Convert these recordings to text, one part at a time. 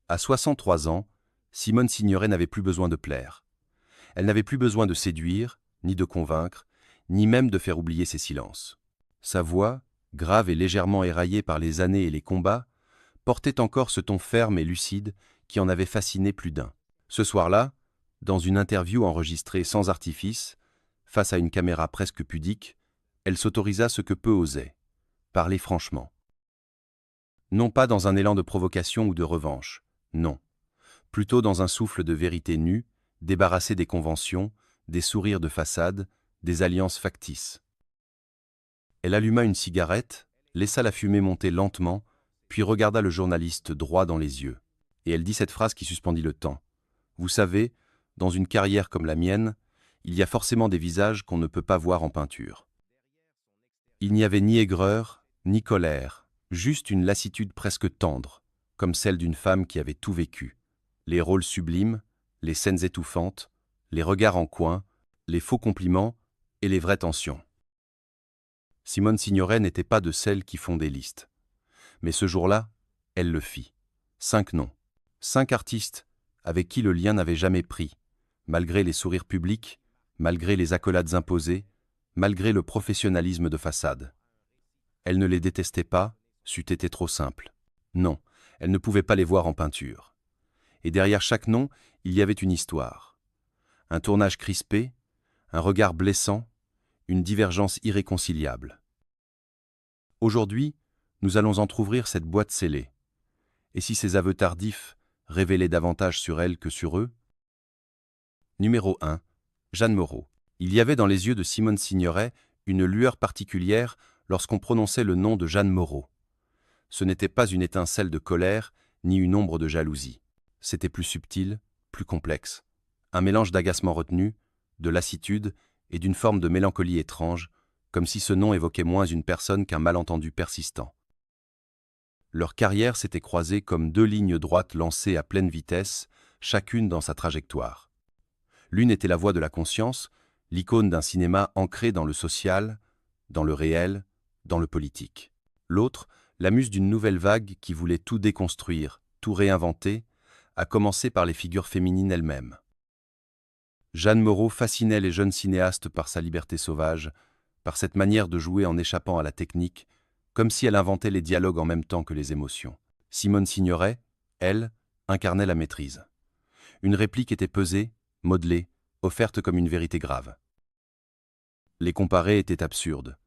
À 63 ans, Simone Signoret n'avait plus besoin de plaire. Elle n'avait plus besoin de séduire, ni de convaincre, ni même de faire oublier ses silences. Sa voix, grave et légèrement éraillée par les années et les combats, portait encore ce ton ferme et lucide qui en avait fasciné plus d'un. Ce soir-là, dans une interview enregistrée sans artifice, face à une caméra presque pudique, elle s'autorisa ce que peu osaient, parler franchement. Non pas dans un élan de provocation ou de revanche, non, plutôt dans un souffle de vérité nue, débarrassé des conventions, des sourires de façade, des alliances factices. Elle alluma une cigarette, laissa la fumée monter lentement, puis regarda le journaliste droit dans les yeux. Et elle dit cette phrase qui suspendit le temps. Vous savez, dans une carrière comme la mienne, il y a forcément des visages qu'on ne peut pas voir en peinture. Il n'y avait ni aigreur, ni colère, juste une lassitude presque tendre, comme celle d'une femme qui avait tout vécu. Les rôles sublimes, les scènes étouffantes, les regards en coin, les faux compliments et les vraies tensions. Simone Signoret n'était pas de celles qui font des listes. Mais ce jour-là, elle le fit. 5 noms. 5 artistes avec qui le lien n'avait jamais pris, malgré les sourires publics, malgré les accolades imposées, malgré le professionnalisme de façade. Elle ne les détestait pas, c'eût été trop simple. Non, elle ne pouvait pas les voir en peinture. Et derrière chaque nom, il y avait une histoire. Un tournage crispé, un regard blessant, une divergence irréconciliable. Aujourd'hui, nous allons entr'ouvrir cette boîte scellée. Et si ces aveux tardifs révélaient davantage sur elle que sur eux? Numéro 1. Jeanne Moreau. Il y avait dans les yeux de Simone Signoret une lueur particulière lorsqu'on prononçait le nom de Jeanne Moreau. Ce n'était pas une étincelle de colère, ni une ombre de jalousie. C'était plus subtil, plus complexe. Un mélange d'agacement retenu, de lassitude et d'une forme de mélancolie étrange, comme si ce nom évoquait moins une personne qu'un malentendu persistant. Leur carrière s'était croisée comme 2 lignes droites lancées à pleine vitesse, chacune dans sa trajectoire. L'une était la voix de la conscience, l'icône d'un cinéma ancré dans le social, dans le réel, dans le politique. L'autre, la muse d'une nouvelle vague qui voulait tout déconstruire, tout réinventer, à commencer par les figures féminines elles-mêmes. Jeanne Moreau fascinait les jeunes cinéastes par sa liberté sauvage, par cette manière de jouer en échappant à la technique, comme si elle inventait les dialogues en même temps que les émotions. Simone Signoret, elle, incarnait la maîtrise. Une réplique était pesée, modelée, offerte comme une vérité grave. Les comparer étaient absurdes.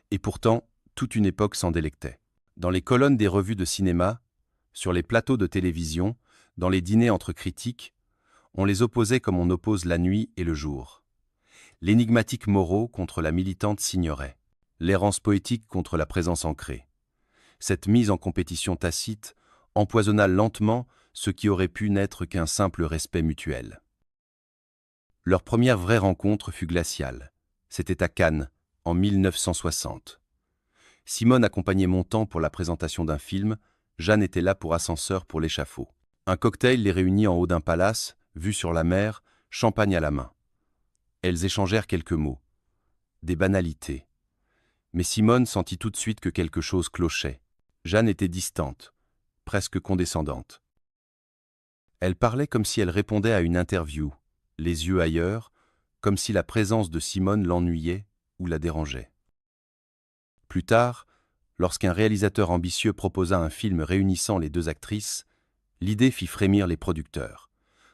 Et pourtant, toute une époque s'en délectait. Dans les colonnes des revues de cinéma, sur les plateaux de télévision, dans les dîners entre critiques, on les opposait comme on oppose la nuit et le jour. L'énigmatique Moreau contre la militante Signoret. L'errance poétique contre la présence ancrée. Cette mise en compétition tacite empoisonna lentement ce qui aurait pu n'être qu'un simple respect mutuel. Leur première vraie rencontre fut glaciale. C'était à Cannes, en 1960. Simone accompagnait Montand pour la présentation d'un film, Jeanne était là pour Ascenseur pour l'échafaud. Un cocktail les réunit en haut d'un palace, vue sur la mer, champagne à la main. Elles échangèrent quelques mots. Des banalités. Mais Simone sentit tout de suite que quelque chose clochait. Jeanne était distante, presque condescendante. Elle parlait comme si elle répondait à une interview, les yeux ailleurs, comme si la présence de Simone l'ennuyait ou la dérangeait. Plus tard, lorsqu'un réalisateur ambitieux proposa un film réunissant les 2 actrices, l'idée fit frémir les producteurs.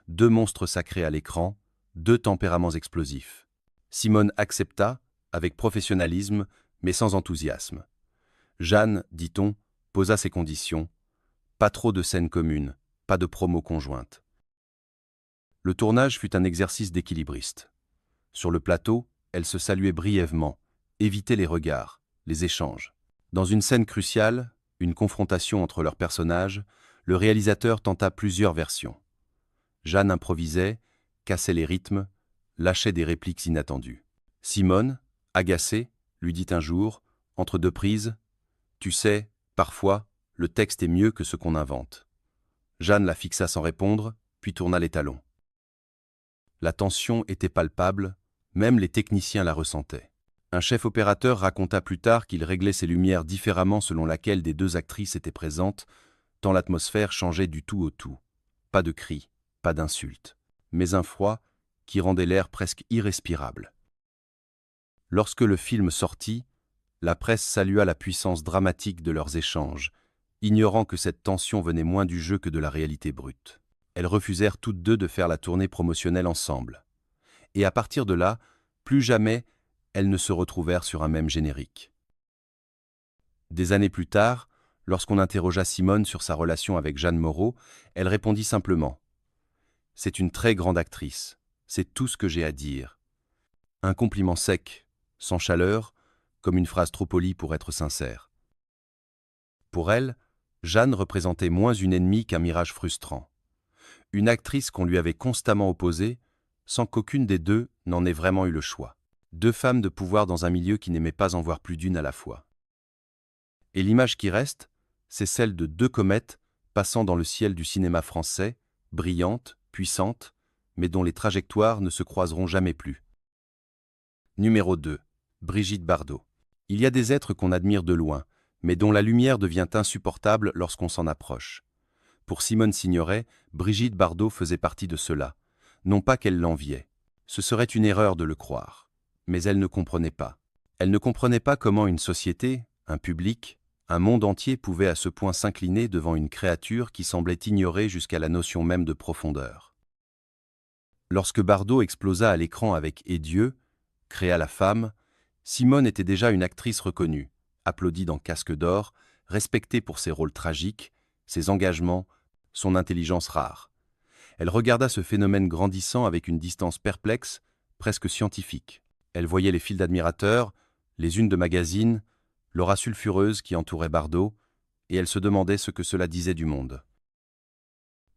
2 monstres sacrés à l'écran, 2 tempéraments explosifs. Simone accepta, avec professionnalisme, mais sans enthousiasme. Jeanne, dit-on, posa ses conditions. Pas trop de scènes communes, pas de promo conjointe. Le tournage fut un exercice d'équilibriste. Sur le plateau, elles se saluaient brièvement, évitaient les regards, les échanges. Dans une scène cruciale, une confrontation entre leurs personnages, le réalisateur tenta plusieurs versions. Jeanne improvisait, cassait les rythmes, lâchait des répliques inattendues. Simone, agacée, lui dit un jour, entre 2 prises, « Tu sais, parfois, le texte est mieux que ce qu'on invente. » Jeanne la fixa sans répondre, puis tourna les talons. La tension était palpable, même les techniciens la ressentaient. Un chef opérateur raconta plus tard qu'il réglait ses lumières différemment selon laquelle des 2 actrices était présente, tant l'atmosphère changeait du tout au tout. Pas de cris, pas d'insultes, mais un froid qui rendait l'air presque irrespirable. Lorsque le film sortit, la presse salua la puissance dramatique de leurs échanges, ignorant que cette tension venait moins du jeu que de la réalité brute. Elles refusèrent toutes deux de faire la tournée promotionnelle ensemble. Et à partir de là, plus jamais elles ne se retrouvèrent sur un même générique. Des années plus tard, lorsqu'on interrogea Simone sur sa relation avec Jeanne Moreau, elle répondit simplement « C'est une très grande actrice, c'est tout ce que j'ai à dire. » Un compliment sec, sans chaleur, comme une phrase trop polie pour être sincère. Pour elle, Jeanne représentait moins une ennemie qu'un mirage frustrant. Une actrice qu'on lui avait constamment opposée, sans qu'aucune des deux n'en ait vraiment eu le choix. Deux femmes de pouvoir dans un milieu qui n'aimait pas en voir plus d'une à la fois. Et l'image qui reste, c'est celle de deux comètes passant dans le ciel du cinéma français, brillantes, puissantes, mais dont les trajectoires ne se croiseront jamais plus. Numéro 2. Brigitte Bardot. Il y a des êtres qu'on admire de loin, mais dont la lumière devient insupportable lorsqu'on s'en approche. Pour Simone Signoret, Brigitte Bardot faisait partie de cela. Non pas qu'elle l'enviait. Ce serait une erreur de le croire. Mais elle ne comprenait pas. Elle ne comprenait pas comment une société, un public, un monde entier pouvait à ce point s'incliner devant une créature qui semblait ignorer jusqu'à la notion même de profondeur. Lorsque Bardot explosa à l'écran avec Et Dieu, créa la femme, Simone était déjà une actrice reconnue, applaudie dans Casque d'or, respectée pour ses rôles tragiques, ses engagements, son intelligence rare. Elle regarda ce phénomène grandissant avec une distance perplexe, presque scientifique. Elle voyait les files d'admirateurs, les unes de magazines, l'aura sulfureuse qui entourait Bardot, et elle se demandait ce que cela disait du monde.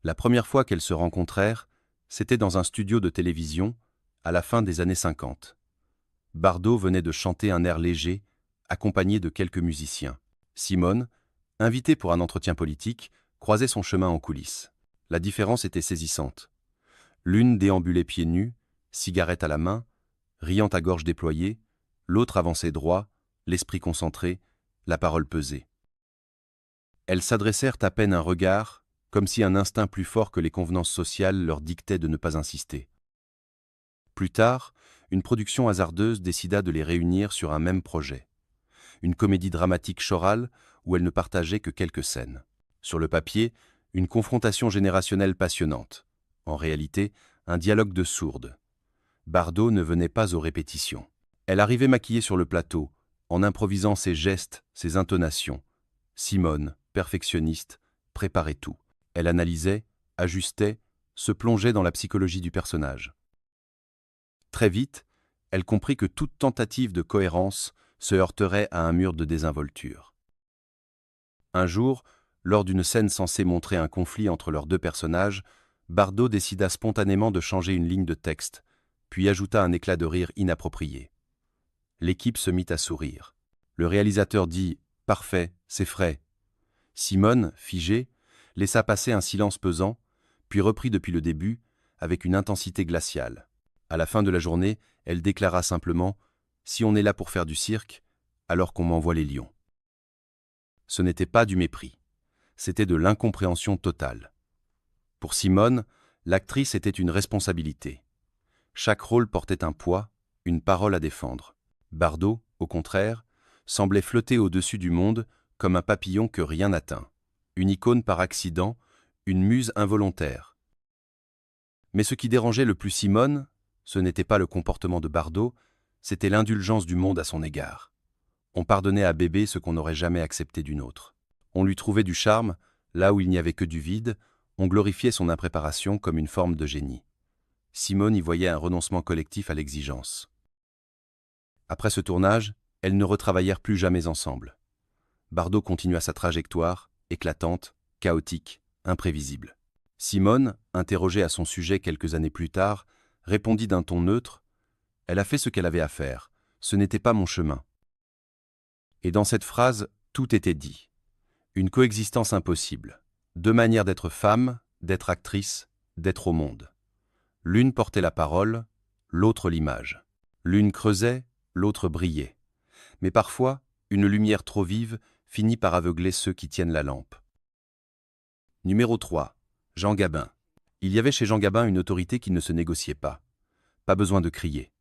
La première fois qu'elles se rencontrèrent, c'était dans un studio de télévision, à la fin des années 50. Bardot venait de chanter un air léger, accompagné de quelques musiciens. Simone, invitée pour un entretien politique, croisait son chemin en coulisses. La différence était saisissante. L'une déambulait pieds nus, cigarette à la main, riant à gorge déployée, l'autre avançait droit, l'esprit concentré, la parole pesée. Elles s'adressèrent à peine un regard, comme si un instinct plus fort que les convenances sociales leur dictait de ne pas insister. Plus tard, une production hasardeuse décida de les réunir sur un même projet. Une comédie dramatique chorale où elles ne partageaient que quelques scènes. Sur le papier, une confrontation générationnelle passionnante. En réalité, un dialogue de sourdes. Bardot ne venait pas aux répétitions. Elle arrivait maquillée sur le plateau, en improvisant ses gestes, ses intonations. Simone, perfectionniste, préparait tout. Elle analysait, ajustait, se plongeait dans la psychologie du personnage. Très vite, elle comprit que toute tentative de cohérence se heurterait à un mur de désinvolture. Un jour, lors d'une scène censée montrer un conflit entre leurs deux personnages, Bardot décida spontanément de changer une ligne de texte, puis ajouta un éclat de rire inapproprié. L'équipe se mit à sourire. Le réalisateur dit « Parfait, c'est frais ». Simone, figée, laissa passer un silence pesant, puis reprit depuis le début, avec une intensité glaciale. À la fin de la journée, elle déclara simplement « Si on est là pour faire du cirque, alors qu'on m'envoie les lions ». Ce n'était pas du mépris, c'était de l'incompréhension totale. Pour Simone, l'actrice était une responsabilité. Chaque rôle portait un poids, une parole à défendre. Bardot, au contraire, semblait flotter au-dessus du monde comme un papillon que rien n'atteint. Une icône par accident, une muse involontaire. Mais ce qui dérangeait le plus Simone, ce n'était pas le comportement de Bardot, c'était l'indulgence du monde à son égard. On pardonnait à Bébé ce qu'on n'aurait jamais accepté d'une autre. On lui trouvait du charme, là où il n'y avait que du vide, on glorifiait son impréparation comme une forme de génie. Simone y voyait un renoncement collectif à l'exigence. Après ce tournage, elles ne retravaillèrent plus jamais ensemble. Bardot continua sa trajectoire, éclatante, chaotique, imprévisible. Simone, interrogée à son sujet quelques années plus tard, répondit d'un ton neutre « Elle a fait ce qu'elle avait à faire, ce n'était pas mon chemin ». Et dans cette phrase, tout était dit. Une coexistence impossible. Deux manières d'être femme, d'être actrice, d'être au monde. L'une portait la parole, l'autre l'image. L'une creusait, l'autre brillait. Mais parfois, une lumière trop vive finit par aveugler ceux qui tiennent la lampe. Numéro 3. Jean Gabin. Il y avait chez Jean Gabin une autorité qui ne se négociait pas. Pas besoin de crier.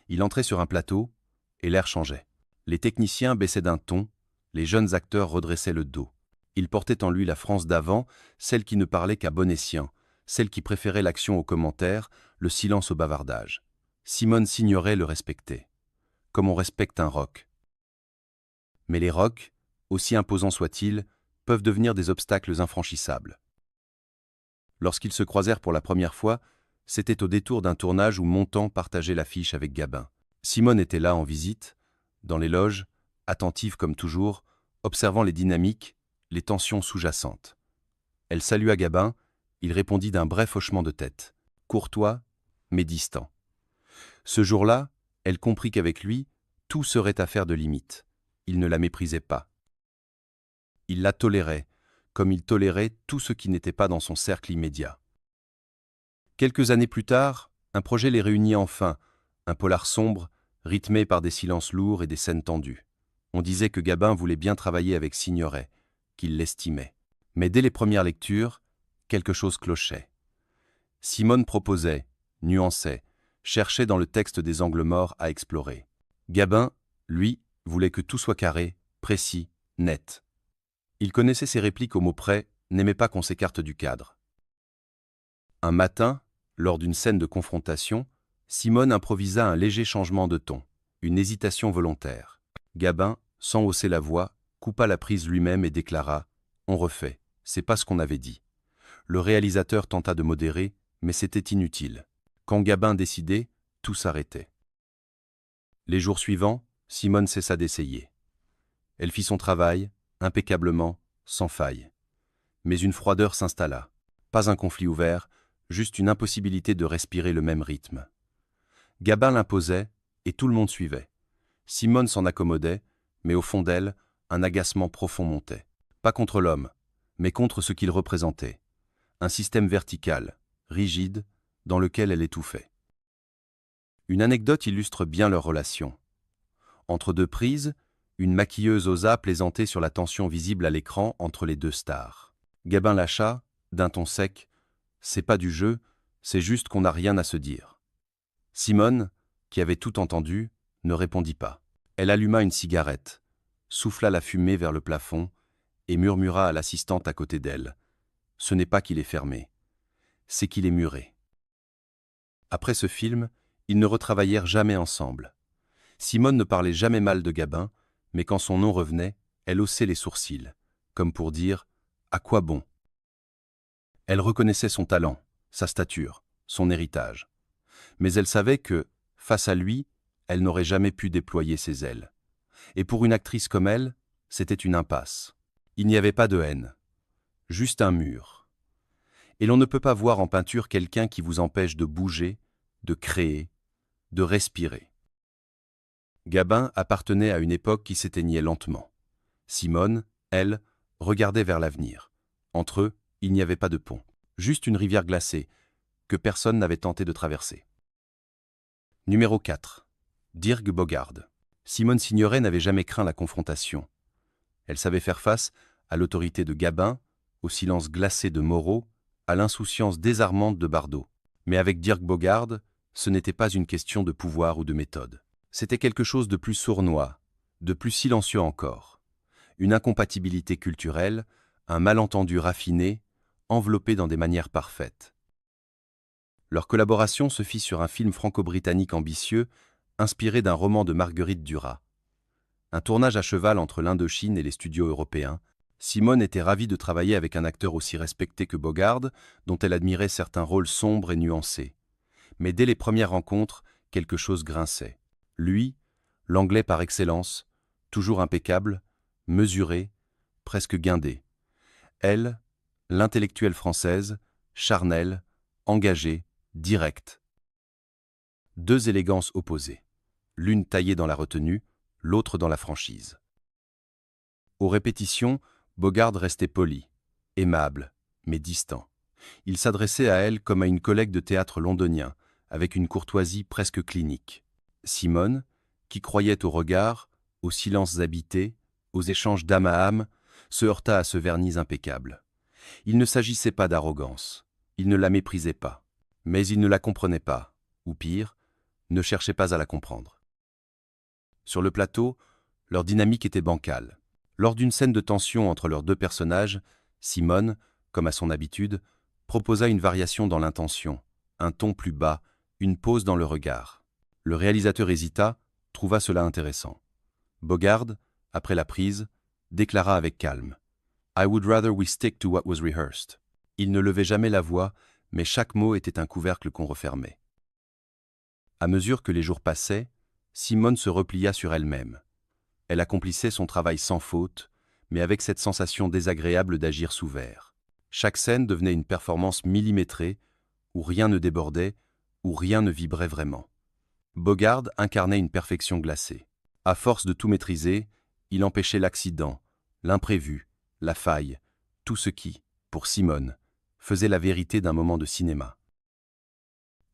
Il entrait sur un plateau, et l'air changeait. Les techniciens baissaient d'un ton, les jeunes acteurs redressaient le dos. Il portait en lui la France d'avant, celle qui ne parlait qu'à bon escient, celle qui préférait l'action aux commentaires, le silence au bavardage. Simone Signoret le respectait, comme on respecte un roc. Mais les rocs, aussi imposants soient-ils, peuvent devenir des obstacles infranchissables. Lorsqu'ils se croisèrent pour la première fois, c'était au détour d'un tournage où Montand partageait l'affiche avec Gabin. Simone était là en visite, dans les loges, attentive comme toujours, observant les dynamiques, les tensions sous-jacentes. Elle salua Gabin, il répondit d'un bref hochement de tête, courtois, mais distant. Ce jour-là, elle comprit qu'avec lui, tout serait affaire de limite. Il ne la méprisait pas. Il la tolérait, comme il tolérait tout ce qui n'était pas dans son cercle immédiat. Quelques années plus tard, un projet les réunit enfin, un polar sombre, rythmé par des silences lourds et des scènes tendues. On disait que Gabin voulait bien travailler avec Signoret, qu'il l'estimait. Mais dès les premières lectures, quelque chose clochait. Simone proposait, nuançait, cherchait dans le texte des angles morts à explorer. Gabin, lui, voulait que tout soit carré, précis, net. Il connaissait ses répliques au mot près, n'aimait pas qu'on s'écarte du cadre. Un matin, lors d'une scène de confrontation, Simone improvisa un léger changement de ton, une hésitation volontaire. Gabin, sans hausser la voix, coupa la prise lui-même et déclara « On refait, c'est pas ce qu'on avait dit ». Le réalisateur tenta de modérer, mais c'était inutile. Quand Gabin décidait, tout s'arrêtait. Les jours suivants, Simone cessa d'essayer. Elle fit son travail, impeccablement, sans faille. Mais une froideur s'installa. Pas un conflit ouvert, juste une impossibilité de respirer le même rythme. Gabin l'imposait, et tout le monde suivait. Simone s'en accommodait, mais au fond d'elle, un agacement profond montait. Pas contre l'homme, mais contre ce qu'il représentait. Un système vertical, rigide, dans lequel elle étouffait. Une anecdote illustre bien leur relation. Entre deux prises, une maquilleuse osa plaisanter sur la tension visible à l'écran entre les deux stars. Gabin lâcha, d'un ton sec, « C'est pas du jeu, c'est juste qu'on n'a rien à se dire ». Simone, qui avait tout entendu, ne répondit pas. Elle alluma une cigarette, souffla la fumée vers le plafond et murmura à l'assistante à côté d'elle. « Ce n'est pas qu'il est fermé, c'est qu'il est muré ». Après ce film, ils ne retravaillèrent jamais ensemble. Simone ne parlait jamais mal de Gabin, mais quand son nom revenait, elle haussait les sourcils, comme pour dire « À quoi bon ?» Elle reconnaissait son talent, sa stature, son héritage. Mais elle savait que, face à lui, elle n'aurait jamais pu déployer ses ailes. Et pour une actrice comme elle, c'était une impasse. Il n'y avait pas de haine, juste un mur. Et l'on ne peut pas voir en peinture quelqu'un qui vous empêche de bouger, de créer, de respirer. Gabin appartenait à une époque qui s'éteignait lentement. Simone, elle, regardait vers l'avenir. Entre eux, il n'y avait pas de pont, juste une rivière glacée, que personne n'avait tenté de traverser. Numéro 4. Dirk Bogarde. Simone Signoret n'avait jamais craint la confrontation. Elle savait faire face à l'autorité de Gabin, au silence glacé de Moreau, à l'insouciance désarmante de Bardot. Mais avec Dirk Bogarde, ce n'était pas une question de pouvoir ou de méthode. C'était quelque chose de plus sournois, de plus silencieux encore. Une incompatibilité culturelle, un malentendu raffiné, enveloppé dans des manières parfaites. Leur collaboration se fit sur un film franco-britannique ambitieux, inspiré d'un roman de Marguerite Duras. Un tournage à cheval entre l'Indochine et les studios européens, Simone était ravie de travailler avec un acteur aussi respecté que Bogarde, dont elle admirait certains rôles sombres et nuancés. Mais dès les premières rencontres, quelque chose grinçait. Lui, l'anglais par excellence, toujours impeccable, mesuré, presque guindé. Elle, l'intellectuelle française, charnelle, engagée, directe. Deux élégances opposées, l'une taillée dans la retenue, l'autre dans la franchise. Aux répétitions, Bogarde restait poli, aimable, mais distant. Il s'adressait à elle comme à une collègue de théâtre londonien, avec une courtoisie presque clinique. Simone, qui croyait au regard, aux silences habités, aux échanges d'âme à âme, se heurta à ce vernis impeccable. Il ne s'agissait pas d'arrogance, il ne la méprisait pas, mais il ne la comprenait pas, ou pire, ne cherchait pas à la comprendre. Sur le plateau, leur dynamique était bancale. Lors d'une scène de tension entre leurs deux personnages, Simone, comme à son habitude, proposa une variation dans l'intention, un ton plus bas, une pause dans le regard. Le réalisateur hésita, trouva cela intéressant. Bogard, après la prise, déclara avec calme « I would rather we stick to what was rehearsed ». Il ne levait jamais la voix, mais chaque mot était un couvercle qu'on refermait. À mesure que les jours passaient, Simone se replia sur elle-même. Elle accomplissait son travail sans faute, mais avec cette sensation désagréable d'agir sous verre. Chaque scène devenait une performance millimétrée, où rien ne débordait, où rien ne vibrait vraiment. Bogard incarnait une perfection glacée. À force de tout maîtriser, il empêchait l'accident, l'imprévu, la faille, tout ce qui, pour Simone, faisait la vérité d'un moment de cinéma.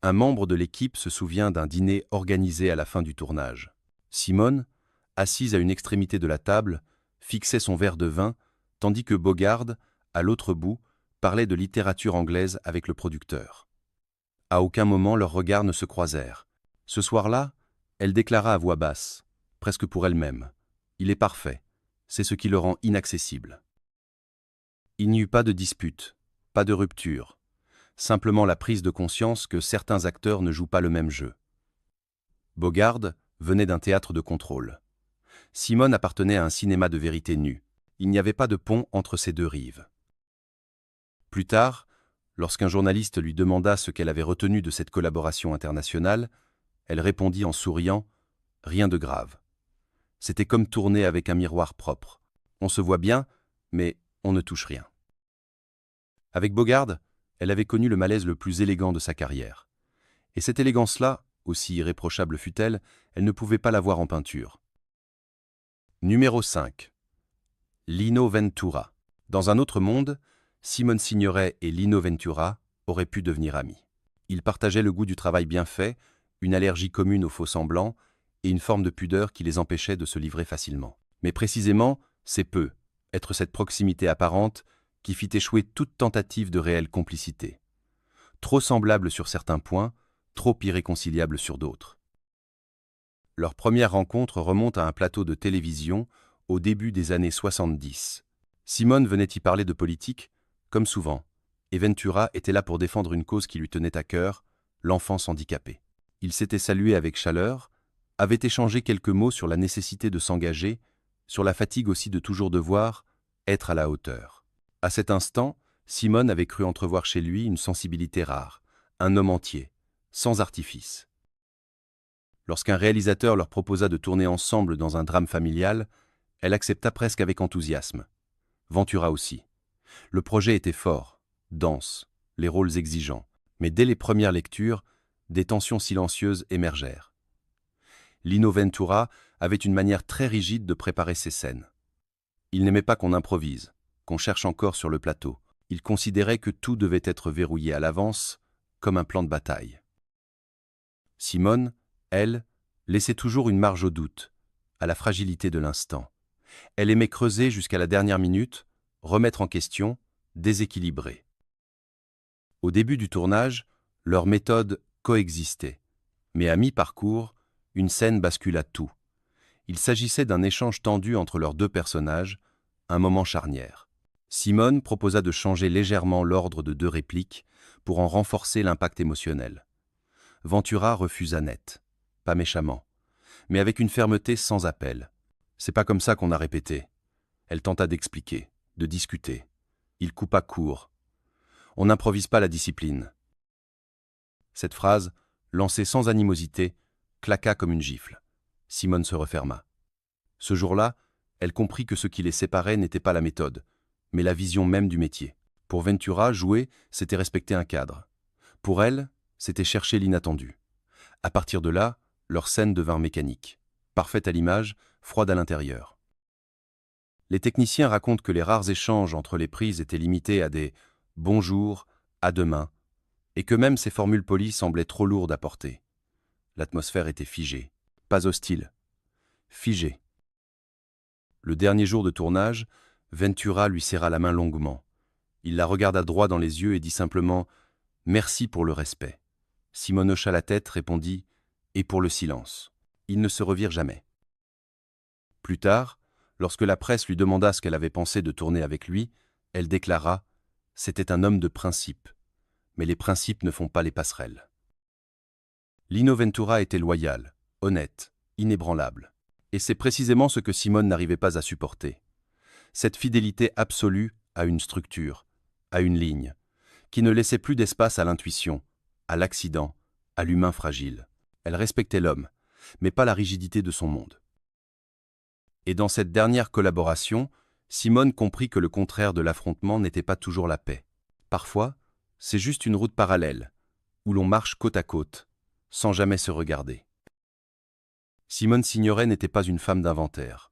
Un membre de l'équipe se souvient d'un dîner organisé à la fin du tournage. Simone, assise à une extrémité de la table, fixait son verre de vin, tandis que Bogard, à l'autre bout, parlait de littérature anglaise avec le producteur. À aucun moment leurs regards ne se croisèrent. Ce soir-là, elle déclara à voix basse, presque pour elle-même, « Il est parfait, c'est ce qui le rend inaccessible ». Il n'y eut pas de dispute, pas de rupture, simplement la prise de conscience que certains acteurs ne jouent pas le même jeu. Bogard venait d'un théâtre de contrôle. Simone appartenait à un cinéma de vérité nue. Il n'y avait pas de pont entre ces deux rives. Plus tard, lorsqu'un journaliste lui demanda ce qu'elle avait retenu de cette collaboration internationale, elle répondit en souriant « Rien de grave. C'était comme tourner avec un miroir propre. On se voit bien, mais on ne touche rien. » Avec Bogard, elle avait connu le malaise le plus élégant de sa carrière. Et cette élégance-là, aussi irréprochable fût-elle, elle ne pouvait pas la voir en peinture. Numéro 5. Lino Ventura. Dans un autre monde, Simone Signoret et Lino Ventura auraient pu devenir amis. Ils partageaient le goût du travail bien fait, une allergie commune aux faux-semblants et une forme de pudeur qui les empêchait de se livrer facilement. Mais précisément, c'est peu, être cette proximité apparente, qui fit échouer toute tentative de réelle complicité. Trop semblable sur certains points, trop irréconciliable sur d'autres. Leur première rencontre remonte à un plateau de télévision au début des années 70. Simone venait y parler de politique, comme souvent, et Ventura était là pour défendre une cause qui lui tenait à cœur, l'enfance handicapée. Ils s'étaient salués avec chaleur, avaient échangé quelques mots sur la nécessité de s'engager, sur la fatigue aussi de toujours devoir être à la hauteur. À cet instant, Simone avait cru entrevoir chez lui une sensibilité rare, un homme entier, sans artifice. Lorsqu'un réalisateur leur proposa de tourner ensemble dans un drame familial, elle accepta presque avec enthousiasme. Ventura aussi. Le projet était fort, dense, les rôles exigeants, mais dès les premières lectures, des tensions silencieuses émergèrent. Lino Ventura avait une manière très rigide de préparer ses scènes. Il n'aimait pas qu'on improvise, qu'on cherche encore sur le plateau. Il considérait que tout devait être verrouillé à l'avance, comme un plan de bataille. Simone, elle, laissait toujours une marge au doute, à la fragilité de l'instant. Elle aimait creuser jusqu'à la dernière minute, remettre en question, déséquilibrer. Au début du tournage, leurs méthodes coexistaient. Mais à mi-parcours, une scène bascula tout. Il s'agissait d'un échange tendu entre leurs deux personnages, un moment charnière. Simone proposa de changer légèrement l'ordre de deux répliques pour en renforcer l'impact émotionnel. Ventura refusa net, pas méchamment, mais avec une fermeté sans appel. « C'est pas comme ça qu'on a répété. » Elle tenta d'expliquer, de discuter. Il coupa court. « On n'improvise pas la discipline. » Cette phrase, lancée sans animosité, claqua comme une gifle. Simone se referma. Ce jour-là, elle comprit que ce qui les séparait n'était pas la méthode, mais la vision même du métier. Pour Ventura, jouer, c'était respecter un cadre. Pour elle, c'était chercher l'inattendu. À partir de là, leur scène devint mécanique. Parfaite à l'image, froide à l'intérieur. Les techniciens racontent que les rares échanges entre les prises étaient limités à des « bonjour »,« à demain », et que même ces formules polies semblaient trop lourdes à porter. L'atmosphère était figée, pas hostile, figée. Le dernier jour de tournage, Ventura lui serra la main longuement. Il la regarda droit dans les yeux et dit simplement « Merci pour le respect ». Simone hocha la tête, répondit « Et pour le silence ». Ils ne se revirent jamais. Plus tard, lorsque la presse lui demanda ce qu'elle avait pensé de tourner avec lui, elle déclara « C'était un homme de principe, mais les principes ne font pas les passerelles ». Lino Ventura était loyal, honnête, inébranlable. Et c'est précisément ce que Simone n'arrivait pas à supporter. Cette fidélité absolue à une structure, à une ligne, qui ne laissait plus d'espace à l'intuition, à l'accident, à l'humain fragile. Elle respectait l'homme, mais pas la rigidité de son monde. Et dans cette dernière collaboration, Simone comprit que le contraire de l'affrontement n'était pas toujours la paix. Parfois, c'est juste une route parallèle, où l'on marche côte à côte, sans jamais se regarder. Simone Signoret n'était pas une femme d'inventaire.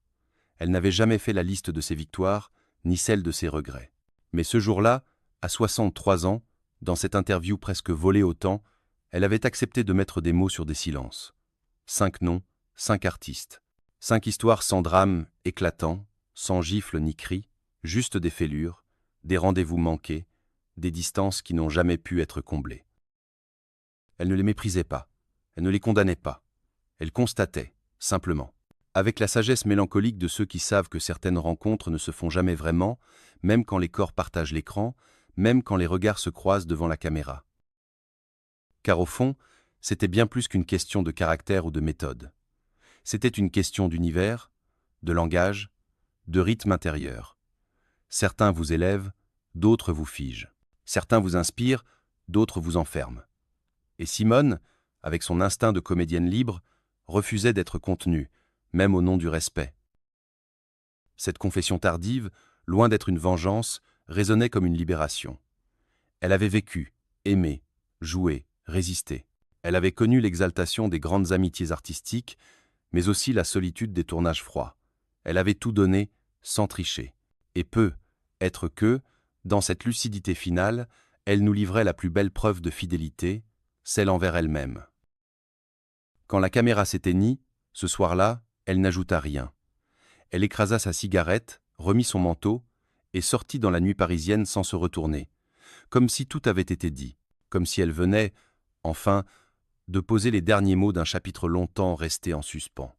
Elle n'avait jamais fait la liste de ses victoires, ni celle de ses regrets. Mais ce jour-là, à 63 ans, dans cette interview presque volée au temps, elle avait accepté de mettre des mots sur des silences. 5 noms, 5 artistes. 5 histoires sans drame éclatant, sans gifles ni cris, juste des fêlures, des rendez-vous manqués, des distances qui n'ont jamais pu être comblées. Elle ne les méprisait pas, elle ne les condamnait pas. Elle constatait, simplement. Avec la sagesse mélancolique de ceux qui savent que certaines rencontres ne se font jamais vraiment, même quand les corps partagent l'écran, même quand les regards se croisent devant la caméra. Car au fond, c'était bien plus qu'une question de caractère ou de méthode. C'était une question d'univers, de langage, de rythme intérieur. Certains vous élèvent, d'autres vous figent. Certains vous inspirent, d'autres vous enferment. Et Simone, avec son instinct de comédienne libre, refusait d'être contenue, même au nom du respect. Cette confession tardive, loin d'être une vengeance, résonnait comme une libération. Elle avait vécu, aimé, joué, résisté. Elle avait connu l'exaltation des grandes amitiés artistiques, mais aussi la solitude des tournages froids. Elle avait tout donné, sans tricher. Et peut être que, dans cette lucidité finale, elle nous livrait la plus belle preuve de fidélité, celle envers elle-même. Quand la caméra s'éteignit, ce soir-là, elle n'ajouta rien. Elle écrasa sa cigarette, remit son manteau, et sortit dans la nuit parisienne sans se retourner, comme si tout avait été dit, comme si elle venait, enfin, de poser les derniers mots d'un chapitre longtemps resté en suspens.